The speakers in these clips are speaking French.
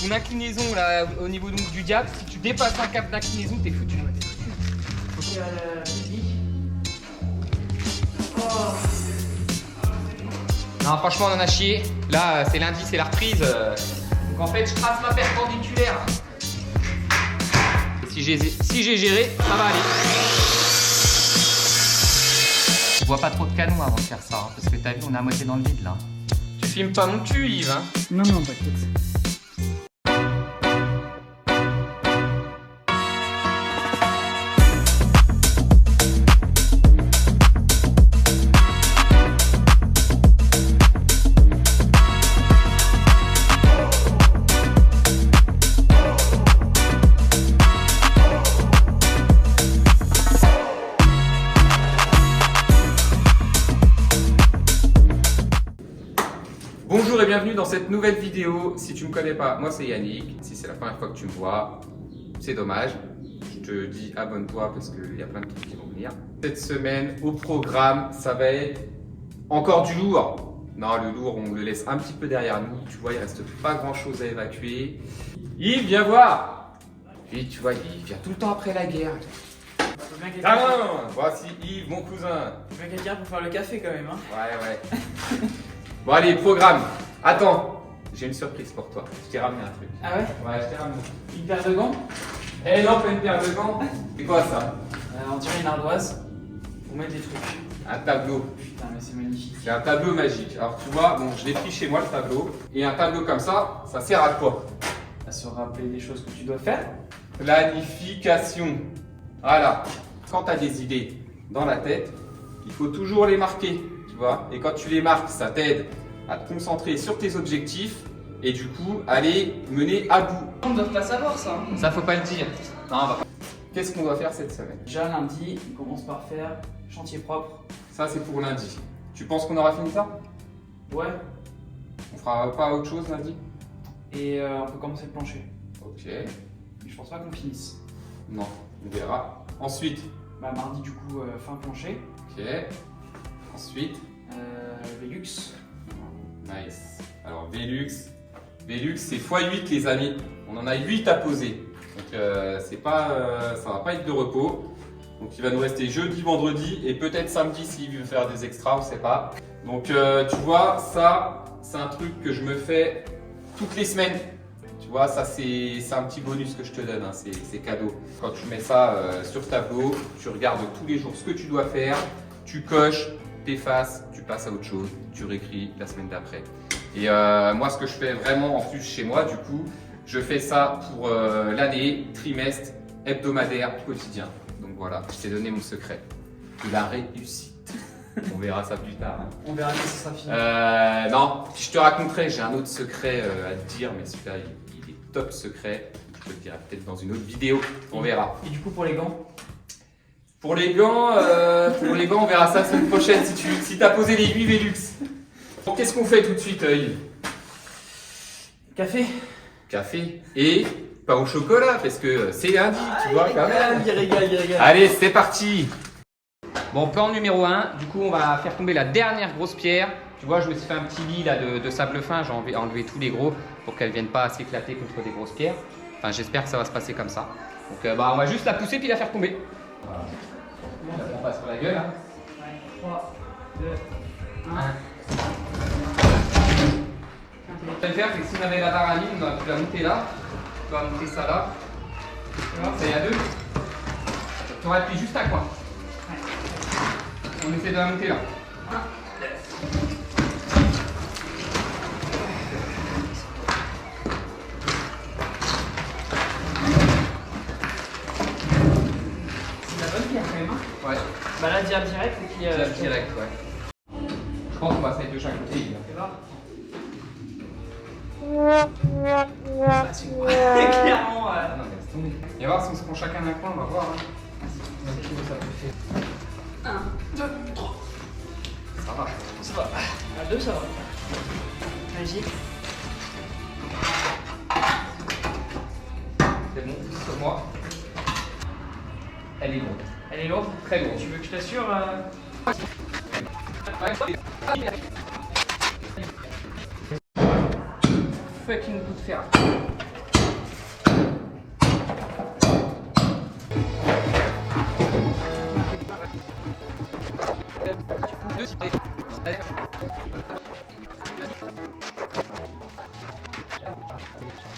Ton inclinaison là, au niveau donc, du diable, si tu dépasses un cap d'inclinaison, t'es foutu. Non, franchement, on en a chié. Là, c'est lundi, c'est la reprise. Donc en fait, je trace ma perpendiculaire. Et si j'ai géré, ça va aller. Je vois pas trop de canons avant de faire ça, hein, parce que t'as vu, on est à moitié dans le vide là. Tu filmes pas mon cul, Yves, hein? Non, non, t'inquiète. Bonjour et bienvenue dans cette nouvelle vidéo. Si tu me connais pas, moi c'est Yannick. Si c'est la première fois que tu me vois, c'est dommage. Je te dis abonne-toi parce qu'il y a plein de trucs qui vont venir. Cette semaine, au programme, ça va être encore du lourd. Non, le lourd, on le laisse un petit peu derrière nous. Tu vois, il reste pas grand chose à évacuer. Yves, viens voir. Lui, tu vois, il vient tout le temps après la guerre. Ah non, voici Yves, mon cousin. Je veux quelqu'un pour faire le café quand même, hein. Ouais. Bon allez, programme. Attends, j'ai une surprise pour toi. Je t'ai ramené un truc. Ah ouais? Ouais, je t'ai ramené. Une paire de gants? Eh non, pas une paire de gants. C'est quoi ça? On dirait une ardoise. Pour mettre des trucs. Un tableau. Putain, mais c'est magnifique. C'est un tableau magique. Alors tu vois, bon, je l'ai pris chez moi le tableau. Et un tableau comme ça sert à quoi? À se rappeler des choses que tu dois faire. Planification. Voilà. Quand tu as des idées dans la tête, il faut toujours les marquer. Tu vois? Et quand tu les marques, ça t'aide à te concentrer sur tes objectifs et du coup, aller mener à bout. On ne doit pas savoir ça. Hein. Ça, faut pas le dire. Non, on va pas. Qu'est-ce qu'on doit faire cette semaine? Déjà lundi, on commence par faire chantier propre. Ça, c'est pour lundi. Tu penses qu'on aura fini ça? Ouais. On fera pas autre chose lundi? Et on peut commencer le plancher. Ok. Mais je pense pas qu'on finisse. Non, on verra. Ensuite. Bah mardi du coup, fin plancher. Ok. Ensuite. Velux. Nice. Alors, Velux. Velux, c'est x8, les amis. On en a 8 à poser. Donc, c'est pas, ça va pas être de repos. Donc, il va nous rester jeudi, vendredi et peut-être samedi s'il veut faire des extras, on sait pas. Donc, tu vois, ça, c'est un truc que je me fais toutes les semaines. Tu vois, ça, c'est un petit bonus que je te donne, hein, c'est cadeau. Quand tu mets ça sur tableau, tu regardes tous les jours ce que tu dois faire, tu coches, t'effaces, tu passes à autre chose, tu réécris la semaine d'après. Et moi, ce que je fais vraiment en plus chez moi, du coup, je fais ça pour l'année, trimestre, hebdomadaire, quotidien. Donc voilà, je t'ai donné mon secret de la réussite. On verra ça plus tard. Hein. On verra quand ça sera fini. Non, puis je te raconterai, j'ai un autre secret à te dire, mais celui-là, il est top secret. Je te le dirai peut-être dans une autre vidéo, on verra. Et du coup pour les gants? Pour les gants, on verra ça la semaine prochaine si tu as posé les 8 Velux. Bon, qu'est-ce qu'on fait tout de suite, Yves? Café? Café et pain au chocolat, parce que c'est lundi, tu vois quand même. Il régale. Allez, c'est parti. Bon, plan numéro 1, du coup on va faire tomber la dernière grosse pierre. Tu vois, je me suis fait un petit lit là, de sable fin, j'ai enlevé tous les gros pour qu'elles ne viennent pas s'éclater contre des grosses pierres. Enfin, j'espère que ça va se passer comme ça. Donc on va juste la pousser puis la faire tomber. Voilà. On passe sur la gueule. Hein. 3, 2, 1. Ce qu'on va faire, c'est que si on avait la barre à ligne, on aurait pu la monter là. On va monter ça là. Ça y a deux. Tu aurais appuyé juste à quoi? On essaie de la monter là. Voilà. C'est la bonne pierre quand même. Hein. Ouais. Bah là, direct et puis. Direct, ouais. Je pense qu'on va se mettre de chaque côté. C'est là. Ah, c'est quoi? Clairement. Ah non, mais laisse tomber. Et voir si on se prend chacun un coin, on va voir. Hein. Un petit peu ça peut faire. 1, 2, 3. Ça va. Ça va. À 2, ça va. Magique. C'est bon, sur moi. Elle est lourde. Elle est lourde? Très lourde. Tu veux que je t'assure Fucking coup de fer.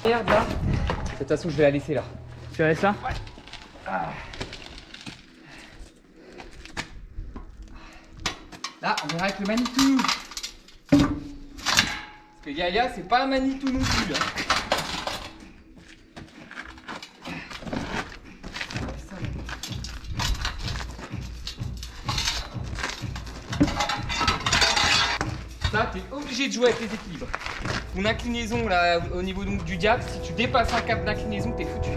Regarde là. De toute façon, je vais la laisser là. Tu laisses là? Ouais. Ah. Là, on verra avec le Manitou. Parce que Yaya, c'est pas un Manitou non plus. Hein. Ça, tu es obligé de jouer avec les équilibres. Ton inclinaison là, au niveau donc, du diable, si tu dépasses un cap d'inclinaison, t'es foutu.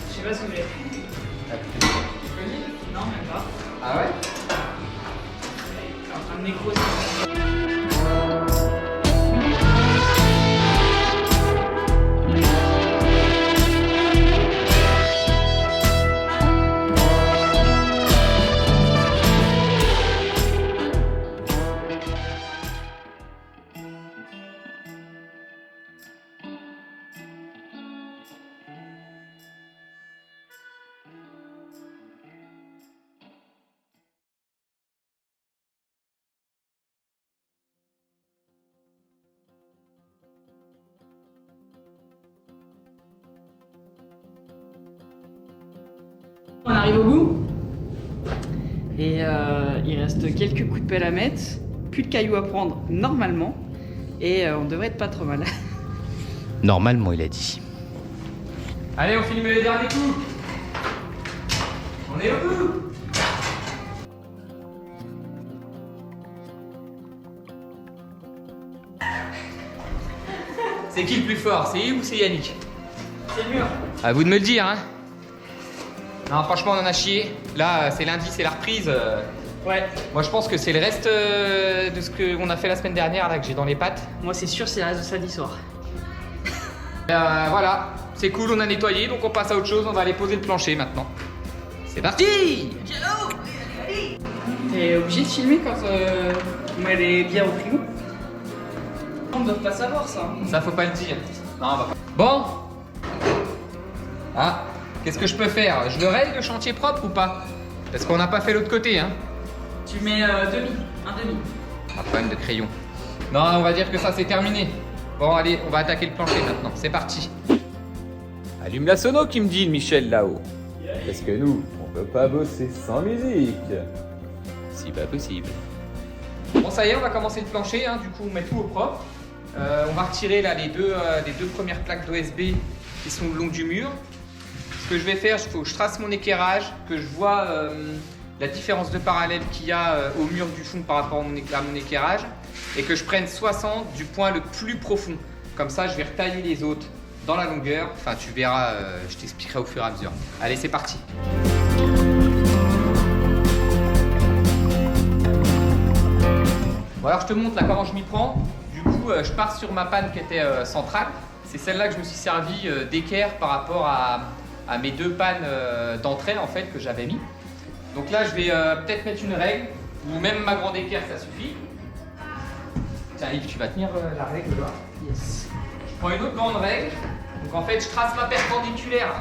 Je sais pas ce que j'ai. Non, même pas. Ah ouais? Un nécro aussi. On arrive au bout. Et il reste quelques coups de pelle à mettre, plus de cailloux à prendre normalement. Et on devrait être pas trop mal. Normalement, il a dit. Allez, on filme les derniers coups. On est au bout. C'est qui le plus fort? C'est Yves ou c'est Yannick? C'est mûr. À vous de me le dire, hein. Non, franchement, on en a chié. Là, c'est lundi, c'est la reprise. Ouais. Moi, je pense que c'est le reste de ce qu'on a fait la semaine dernière, là, que j'ai dans les pattes. Moi, c'est sûr, c'est le reste de samedi soir. Voilà, c'est cool, on a nettoyé, donc on passe à autre chose. On va aller poser le plancher maintenant. C'est parti! T'es obligé de filmer quand on met les bières au frigo? On ne doit pas savoir ça. Ça, faut pas le dire. Non, on va pas. Bon. Ah, qu'est-ce que je peux faire? Je le raye le chantier propre ou pas? Parce qu'on n'a pas fait l'autre côté, hein. Tu mets un demi. Un problème de crayon. Non, on va dire que ça, c'est terminé. Bon, allez, on va attaquer le plancher maintenant. C'est parti. Allume la sono qui me dit le Michel là-haut. Parce que nous, on peut pas bosser sans musique. Si pas possible. Bon, ça y est, on va commencer le plancher, hein. Du coup, on met tout au propre. On va retirer là les deux premières plaques d'OSB qui sont le long du mur. Ce que je vais faire, il faut que je trace mon éclairage, que je vois la différence de parallèle qu'il y a au mur du fond par rapport à mon éclairage et que je prenne 60 du point le plus profond. Comme ça, je vais retailler les autres dans la longueur. Enfin, tu verras, je t'expliquerai au fur et à mesure. Allez, c'est parti. Bon, alors je te montre là comment je m'y prends. Du coup, je pars sur ma panne qui était centrale. C'est celle-là que je me suis servi d'équerre par rapport à mes deux pannes d'entrée en fait que j'avais mis. Donc là, je vais peut-être mettre une règle ou même ma grande équerre, ça suffit. Tiens Yves, tu vas tenir la règle là. Yes. Je prends une autre grande règle. Donc en fait, je trace ma perpendiculaire.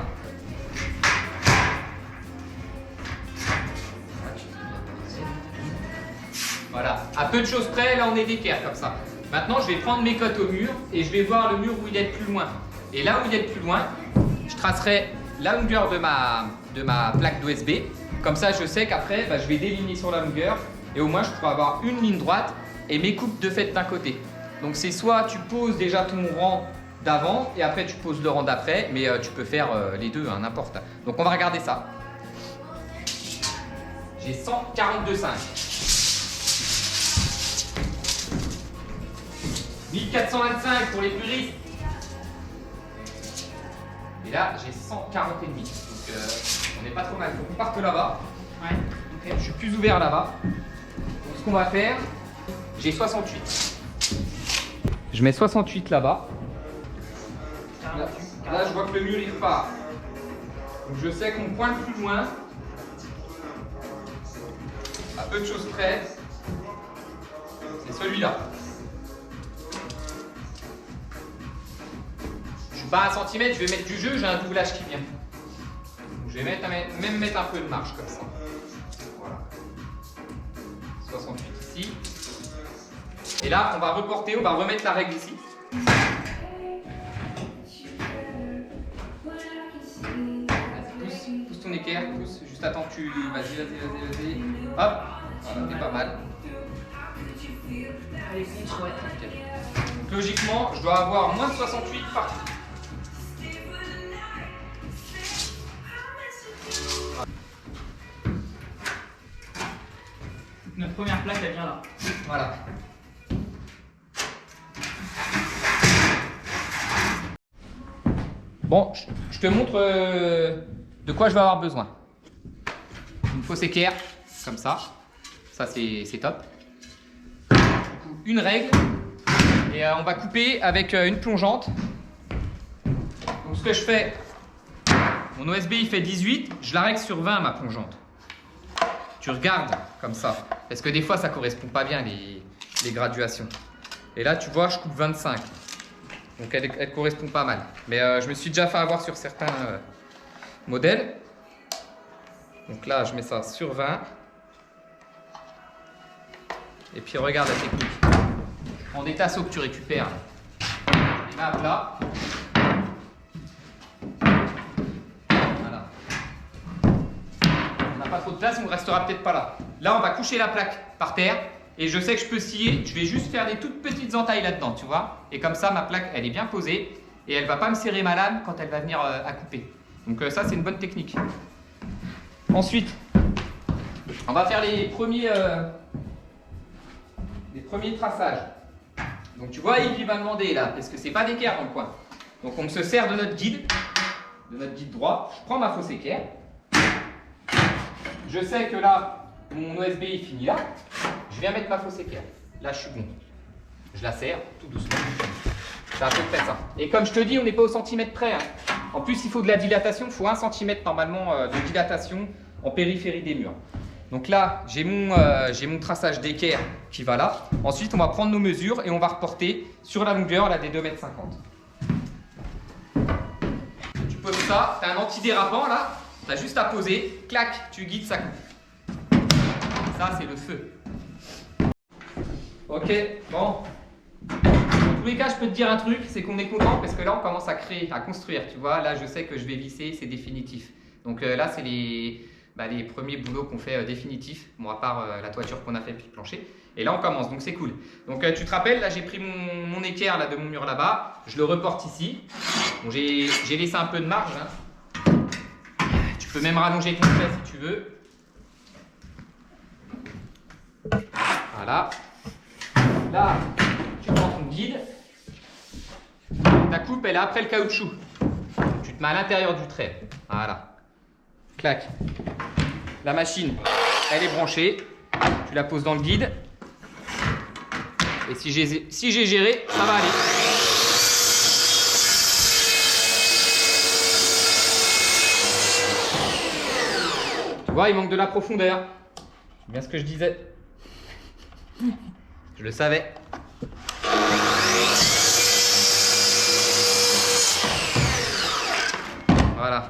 Voilà, à peu de choses près, là on est d'équerre comme ça. Maintenant, je vais prendre mes cotes au mur et je vais voir le mur où il est le plus loin. Et là où il est le plus loin, je tracerai la longueur de ma plaque d'OSB. Comme ça, je sais qu'après, je vais déligner sur la longueur et au moins, je pourrai avoir une ligne droite et mes coupes de fait d'un côté. Donc, c'est soit tu poses déjà ton rang d'avant et après, tu poses le rang d'après, mais tu peux faire les deux, hein, n'importe. Donc, on va regarder ça. J'ai 142,5. 1425 pour les puristes. Et là, j'ai 140 et demi. Donc, on n'est pas trop mal. Il faut qu'on parte là-bas. Ouais. Okay. Je suis plus ouvert là-bas. Donc, ce qu'on va faire, j'ai 68. Je mets 68 là-bas. Là, je vois que le mur, il repart. Donc, je sais qu'on pointe plus loin. À peu de choses près. C'est celui-là. Pas 1 centimètre, je vais mettre du jeu, j'ai un doublage qui vient. Donc, je vais même mettre un peu de marge comme ça. Voilà. 68 ici. Et là, on va reporter, on va remettre la règle ici. Vas-y, pousse ton équerre, pousse. Juste attends que tu... Vas-y. Hop, voilà, t'es pas mal. Allez, contre, ouais. Okay. Donc, logiquement, je dois avoir moins de 68 partout. Notre première plaque, elle vient là. Voilà. Bon, je te montre de quoi je vais avoir besoin. Une fausse équerre, comme ça. Ça, c'est top. Du coup, une règle. Et on va couper avec une plongeante. Donc, ce que je fais, mon OSB, il fait 18. Je la règle sur 20, ma plongeante. Tu regardes comme ça, parce que des fois ça correspond pas bien les graduations. Et là tu vois, je coupe 25, donc elle correspond pas mal. Mais je me suis déjà fait avoir sur certains modèles. Donc là je mets ça sur 20. Et puis regarde la technique. Tu prends des tasseaux que tu récupères, tu les mets à plat. Pas trop de place, on ne restera peut-être pas là. Là, on va coucher la plaque par terre et je sais que je peux scier. Je vais juste faire des toutes petites entailles là-dedans, tu vois. Et comme ça, ma plaque, elle est bien posée et elle va pas me serrer ma lame quand elle va venir à couper. Donc ça, c'est une bonne technique. Ensuite, on va faire les premiers traçages. Donc tu vois, il va demander là, parce que c'est pas d'équerre dans le coin. Donc on se sert de notre guide droit. Je prends ma fausse équerre. Je sais que là, mon OSB il finit là. Je viens mettre ma fausse équerre. Là, je suis bon. Je la serre tout doucement. C'est à peu près ça. Et comme je te dis, on n'est pas au centimètre près. Hein. En plus, il faut de la dilatation. Il faut 1 centimètre normalement de dilatation en périphérie des murs. Donc là, j'ai mon traçage d'équerre qui va là. Ensuite, on va prendre nos mesures et on va reporter sur la longueur là, des 2,50 m. Tu poses ça. Tu as un antidérapant là. Tu as juste à poser, clac, tu guides, ça coupe. Ça, c'est le feu. Ok, bon. Dans tous les cas, je peux te dire un truc, c'est qu'on est content parce que là, on commence à créer, à construire. Tu vois, là, je sais que je vais visser, c'est définitif. Donc là, c'est les premiers boulots qu'on fait définitifs. Bon, à part la toiture qu'on a fait puis le plancher. Et là, on commence, donc c'est cool. Donc tu te rappelles, là, j'ai pris mon équerre là, de mon mur là-bas. Je le reporte ici. Bon, j'ai laissé un peu de marge. Hein. Tu peux même rallonger ton trait si tu veux. Voilà. Là, tu prends ton guide. Ta coupe, elle est après le caoutchouc. Tu te mets à l'intérieur du trait. Voilà. Clac. La machine, elle est branchée. Tu la poses dans le guide. Et si j'ai géré, ça va aller. Tu vois, il manque de la profondeur. C'est bien ce que je disais. Je le savais. Voilà.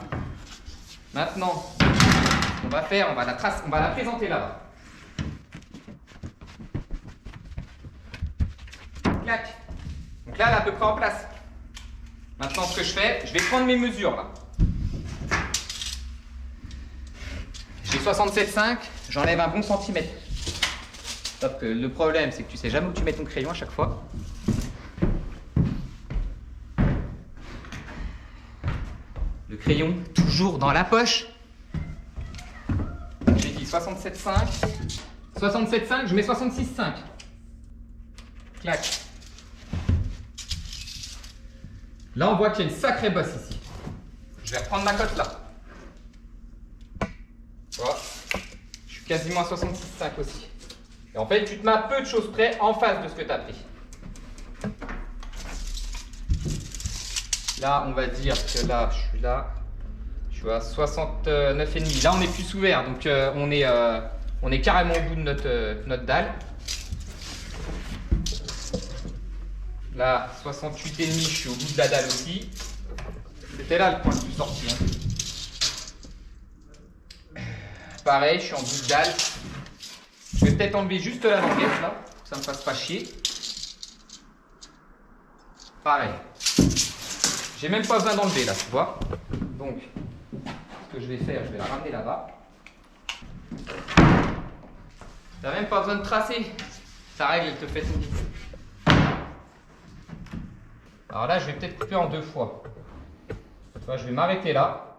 Maintenant, ce qu'on va faire, on va la présenter là-bas. Clac. Donc là, elle est à peu près en place. Maintenant, ce que je fais, je vais prendre mes mesures là. J'ai 67,5, j'enlève un bon centimètre. Sauf que le problème, c'est que tu sais jamais où tu mets ton crayon à chaque fois. Le crayon, toujours dans la poche. J'ai dit 67,5. 67,5, je mets 66,5. Clac. Là, on voit qu'il y a une sacrée bosse ici. Je vais reprendre ma cote là. Voilà. Je suis quasiment à 66,5 aussi. Et en fait, tu te mets à peu de choses près en face de ce que tu as pris. Là, on va dire que là, je suis à 69,5. Là, on est plus ouvert, donc on est carrément au bout de notre dalle. Là, 68,5, je suis au bout de la dalle aussi. C'était là le point le plus sorti. Hein. Pareil, je suis en bout de dalle. Je vais peut-être enlever juste la languette là, pour que ça ne me fasse pas chier. Pareil. J'ai même pas besoin d'enlever là, tu vois. Donc, ce que je vais faire, je vais la ramener là-bas. T'as même pas besoin de tracer. Ta règle, elle te fait ton guide. Alors là, je vais peut-être couper en 2 fois. Tu vois, je vais m'arrêter là.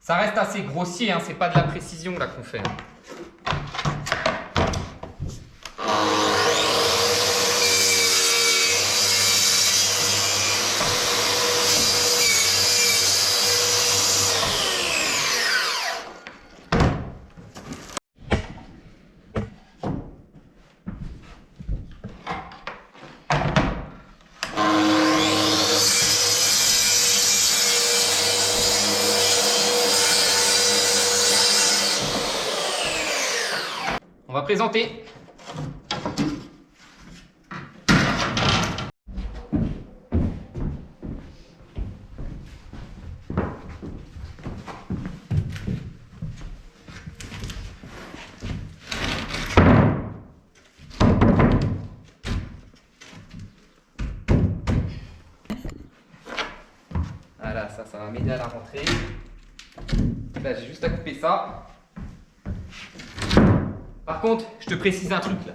Ça reste assez grossier, hein, c'est pas de la précision là qu'on fait. On va présenter. Voilà, ça va m'aider à la rentrée. Là, j'ai juste à couper ça. Par contre, je te précise un truc là.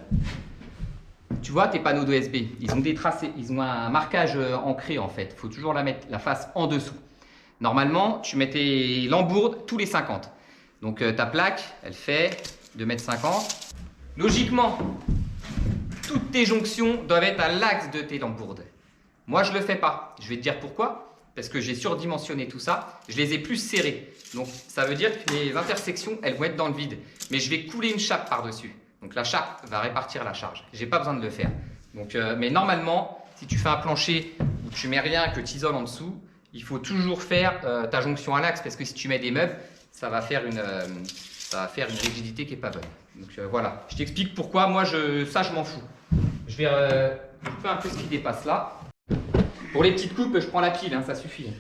Tu vois tes panneaux d'OSB, ils ont des tracés, ils ont un marquage ancré en fait. Il faut toujours mettre la face en dessous. Normalement, tu mets tes lambourdes tous les 50. Donc ta plaque, elle fait 2,50 m. Logiquement, toutes tes jonctions doivent être à l'axe de tes lambourdes. Moi, je ne le fais pas. Je vais te dire pourquoi. Parce que j'ai surdimensionné tout ça, je les ai plus serrés. Donc ça veut dire que les intersections, elles vont être dans le vide. Mais je vais couler une chape par-dessus. Donc la chape va répartir la charge. J'ai pas besoin de le faire. Donc, mais normalement, si tu fais un plancher où tu mets rien, que tu isoles en dessous, il faut toujours faire ta jonction à l'axe. Parce que si tu mets des meubles, ça va faire une rigidité qui n'est pas bonne. Donc voilà, je t'explique pourquoi. Moi, ça, je m'en fous. Je vais couper un peu ce qui dépasse là. Pour les petites coupes, je prends la pile, hein, ça suffit.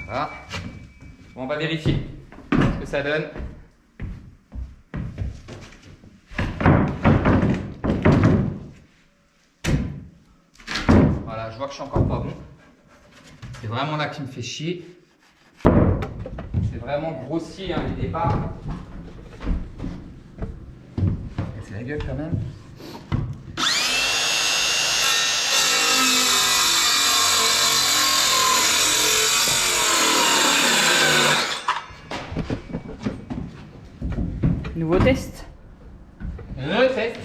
Voilà. Bon, on va vérifier ce que ça donne. Voilà, je vois que je suis encore pas bon. c'est vraiment là qui me fait chier. C'est vraiment grossier hein, les départs. C'est la gueule quand même. Nouveau test. Le test.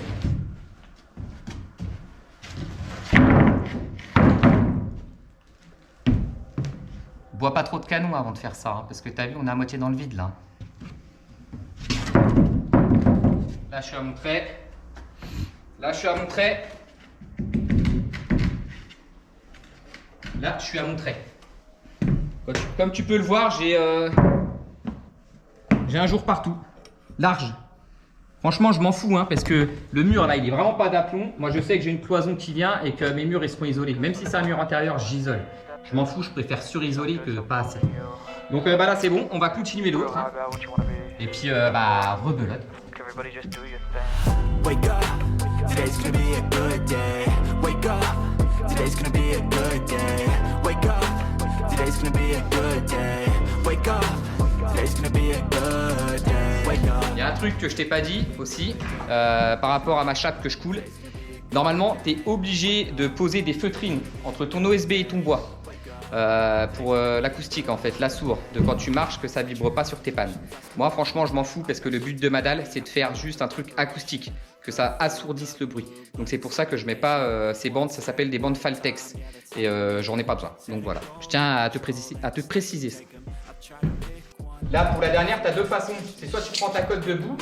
Bois pas trop de canon avant de faire ça, hein, parce que t'as vu, on est à moitié dans le vide là. Là, je suis à mon trait. Là, je suis à mon trait. Là, je suis à mon trait. Comme tu peux le voir, j'ai un jour partout. Large. Franchement, je m'en fous, hein, parce que le mur là, il est vraiment pas d'aplomb. Moi, je sais que j'ai une cloison qui vient et que mes murs ils seront isolés. Même si c'est un mur intérieur, j'isole. Je m'en fous, je préfère surisoler que pas assez. Donc bah là, c'est bon, on va continuer l'autre. Hein. Et puis, bah, rebelote. Wake up, today's gonna be a good day. Wake up, today's gonna be a good day. Wake up, today's gonna be a good day. Wake up, today's gonna be a good day. Wake up. Il y a un truc que je t'ai pas dit aussi, par rapport à ma chape que je coule. Normalement, tu es obligé de poser des feutrines entre ton OSB et ton bois. Pour l'acoustique en fait, la sourde, de quand tu marches, que ça vibre pas sur tes pannes. Moi franchement je m'en fous parce que le but de ma dalle c'est de faire juste un truc acoustique, que ça assourdisse le bruit. Donc c'est pour ça que je mets pas ces bandes, ça s'appelle des bandes Faltex et j'en ai pas besoin. Donc voilà, je tiens à te préciser ça. Là pour la dernière tu as deux façons, c'est soit tu prends ta cote debout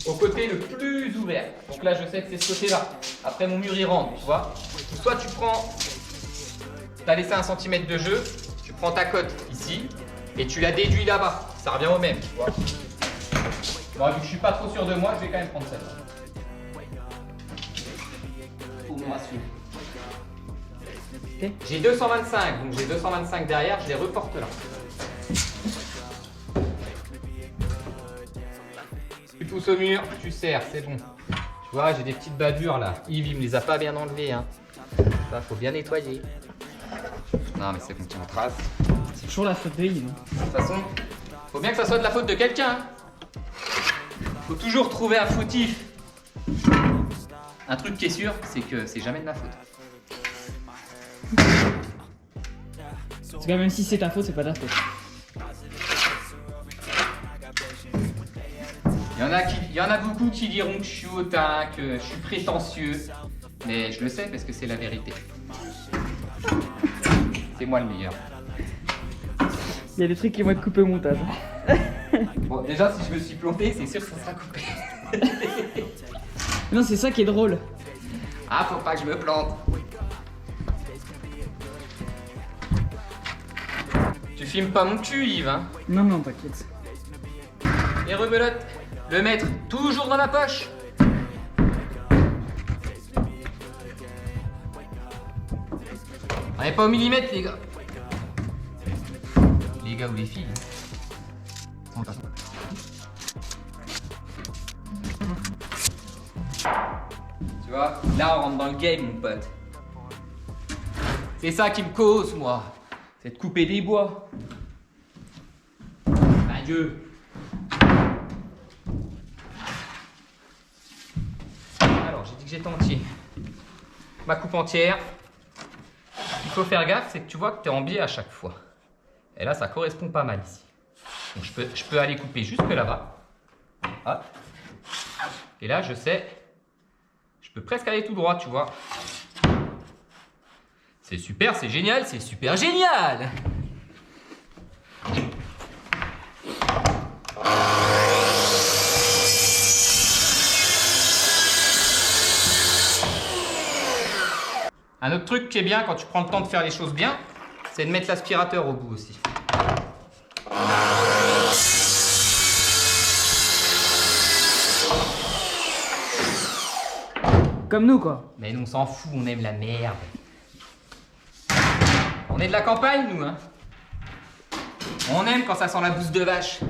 au côté le plus ouvert. Donc là je sais que c'est ce côté là, après mon mur il rentre, tu vois. Soit tu prends... T'as laissé 1 cm de jeu, tu prends ta cote ici et tu la déduis là-bas. Ça revient au même, tu vois. Bon, vu que je suis pas trop sûr de moi, je vais quand même prendre celle-là. Faut me rassurer. Ok. J'ai 225, donc j'ai 225 derrière, je les reporte là. Tu pousses au mur, tu serres, c'est bon. Tu vois, j'ai des petites bavures là. Yves, il me les a pas bien enlevées, hein. Ça, faut bien nettoyer. Non mais c'est bon, tu me traces. C'est toujours la faute de Yves. De toute façon, faut bien que ça soit de la faute de quelqu'un. Faut toujours trouver un fautif. Un truc qui est sûr, c'est que c'est jamais de ma faute. Parce que même si c'est ta faute, c'est pas ta faute. Il y en a beaucoup qui diront que je suis hautain, que je suis prétentieux. Mais je le sais parce que c'est la vérité. C'est moi le meilleur. Il y a des trucs qui vont être coupés au montage. Bon, déjà, si je me suis planté, c'est sûr que ça sera coupé. Non, c'est ça qui est drôle. Ah, faut pas que je me plante. Tu filmes pas mon cul, Yves, hein? Non, non, t'inquiète. Et rebelote, le mettre toujours dans la poche. On n'est pas au millimètre, les gars. Les gars ou les filles. Hein. Tu vois, là on rentre dans le game, mon pote. C'est ça qui me cause, moi. C'est de couper des bois. Adieu. Alors, j'ai dit que j'étais entier. Ma coupe entière. Ce qu'il faut faire gaffe, c'est que tu vois que tu es en biais à chaque fois. Et là, ça correspond pas mal ici. Donc, je peux aller couper jusque là-bas. Hop. Et là, je sais, je peux presque aller tout droit, tu vois. C'est super, c'est génial, c'est super génial! Un autre truc qui est bien quand tu prends le temps de faire les choses bien, c'est de mettre l'aspirateur au bout aussi. Comme nous, quoi. Mais nous, on s'en fout, on aime la merde. On est de la campagne, nous, hein. On aime quand ça sent la bouse de vache.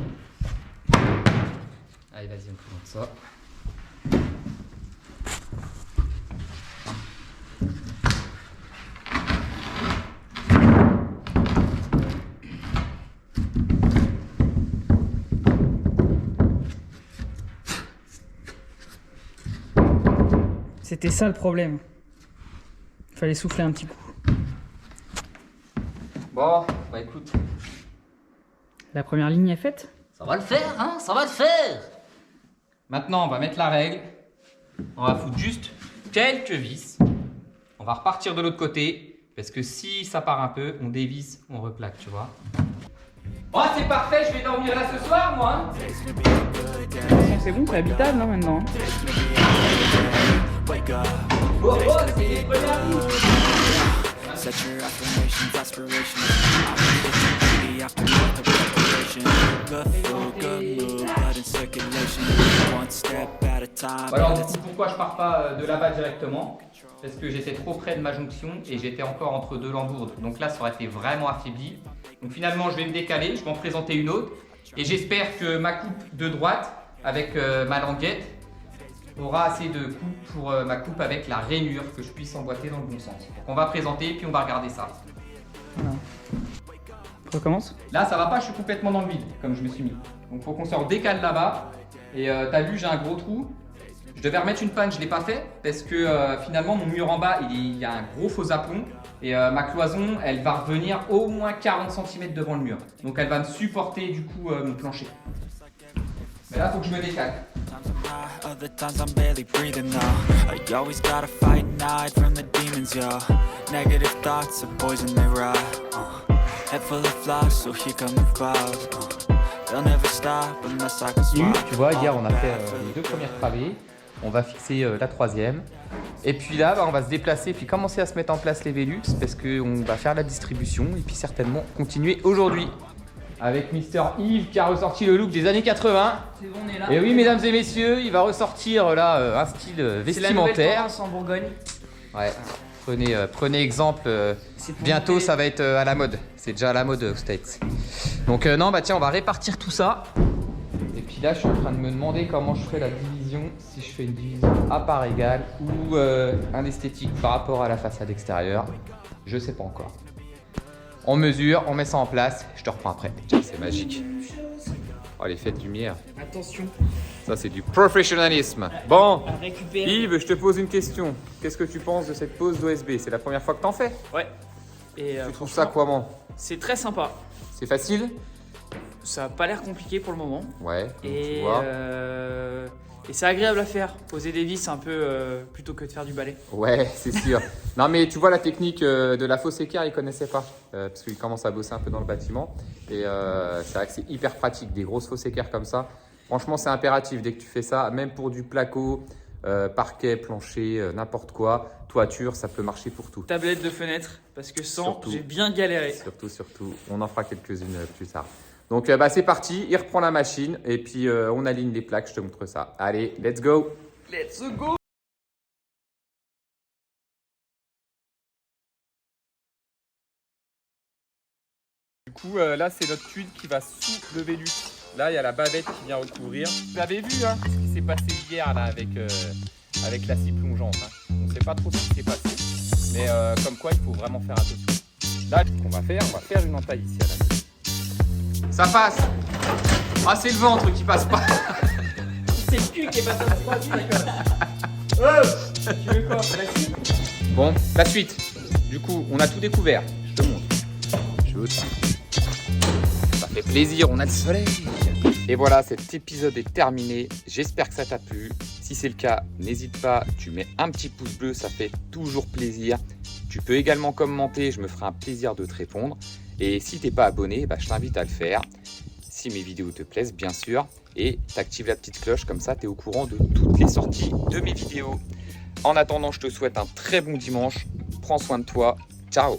Allez, vas-y, on présente ça. C'était ça le problème. Fallait souffler un petit coup. Bon, bah écoute, La première ligne est faite. ça va le faire, hein, ça va le faire. Maintenant, on va mettre la règle. On va foutre juste quelques vis. On va repartir de l'autre côté. Parce que si ça part un peu, on dévisse, on replaque, tu vois. Oh, c'est parfait, je vais dormir là ce soir, moi. Hein. C'est bon, c'est habitable hein, maintenant. Hein. Oh, c'est les premières lignes. Set your affirmations, aspirations. I'm after the preparation. Good food, good mood, blood in circulation. One step at a time. Alors, du coup, pourquoi je pars pas de là-bas directement? Parce que j'étais trop près de ma jonction et j'étais encore entre deux lambourdes. Donc là, ça aurait été vraiment affaibli. Donc finalement, je vais me décaler, je vais en présenter une autre. Et j'espère que ma coupe de droite, avec ma languette, aura assez de coupe pour ma coupe avec la rainure, que je puisse emboîter dans le bon sens. Donc on va présenter, puis on va regarder ça. Voilà. On recommence. Là, ça va pas, je suis complètement dans le vide, comme je me suis mis. Donc il faut qu'on se redécale là-bas. Et t'as vu, j'ai un gros trou. Je devais remettre une panne, je ne l'ai pas fait parce que finalement mon mur en bas il y a un gros faux aplomb et ma cloison elle va revenir au moins 40 cm devant le mur. Donc elle va me supporter du coup mon plancher. Mais là il faut que je me décale. Other times I'm barely breathing though. I always gotta fight and hide from the demons, yo. Negative thoughts are poison, they rot. Head full of flies, so here come the clouds. They'll never stop unless I can swap. Tu vois, hier on a fait les deux premières travées. On va fixer la troisième. Et puis là, bah, on va se déplacer puis commencer à se mettre en place les Velux parce qu'on va faire la distribution et puis certainement continuer aujourd'hui. Avec Mister Yves qui a ressorti le look des années 80. C'est bon, on est là. Et oui, mesdames et messieurs, il va ressortir là un style vestimentaire. C'est en Bourgogne. Ouais. Prenez exemple. Bientôt, ça va être à la mode. C'est déjà à la mode aux States. Donc non, bah tiens, on va répartir tout ça. Et puis là, je suis en train de me demander comment je ferai la division, si je fais une division à part égale ou un esthétique par rapport à la façade extérieure. Je sais pas encore. On mesure, on met ça en place, je te reprends après. Tiens, c'est magique. Oh, l'effet de lumière. Attention. Ça, c'est du professionnalisme. Bon, À récupérer. Yves, je te pose une question. Qu'est-ce que tu penses de cette pose d'OSB? C'est la première fois que t'en fais? Ouais. Et Tu trouves ça comment? c'est très sympa. C'est facile? Ça a pas l'air compliqué pour le moment. Ouais, tu Et, vois. et c'est agréable à faire. Poser des vis un peu plutôt que de faire du balai. Ouais, c'est sûr. Non, mais tu vois, la technique de la fausse équerre, ils connaissaient pas. Parce qu'ils commencent à bosser un peu dans le bâtiment. Et c'est vrai que c'est hyper pratique, des grosses fausses équerres comme ça. Franchement, c'est impératif dès que tu fais ça, même pour du placo, parquet, plancher, n'importe quoi, toiture, ça peut marcher pour tout. Tablette de fenêtre, parce que sans, Surtout. j'ai bien galéré. Surtout. On en fera quelques-unes plus tard. Donc, bah, c'est parti. Il reprend la machine et puis on aligne les plaques. Je te montre ça. Allez, let's go. Let's go! Du coup, là, c'est notre tuile qui va sous le Velux. Là, il y a la bavette qui vient recouvrir. Vous avez vu hein, ce qui s'est passé hier là, avec la scie plongeante. Hein. On ne sait pas trop ce qui s'est passé. Mais comme quoi, il faut vraiment faire attention. Là, ce qu'on va faire une entaille ici à la main. Ça passe. Ah, c'est le ventre qui passe pas. C'est le cul qui est passé à Tu veux quoi? Bon, la suite. Du coup, on a tout découvert. Je te montre. Je veux aussi. Ça fait plaisir, on a le soleil. Et voilà, cet épisode est terminé. J'espère que ça t'a plu. Si c'est le cas, n'hésite pas, tu mets un petit pouce bleu, ça fait toujours plaisir. Tu peux également commenter, je me ferai un plaisir de te répondre. Et si t'es pas abonné, bah, je t'invite à le faire. Si mes vidéos te plaisent, bien sûr. Et t'actives la petite cloche, comme ça tu es au courant de toutes les sorties de mes vidéos. En attendant, je te souhaite un très bon dimanche. Prends soin de toi. Ciao!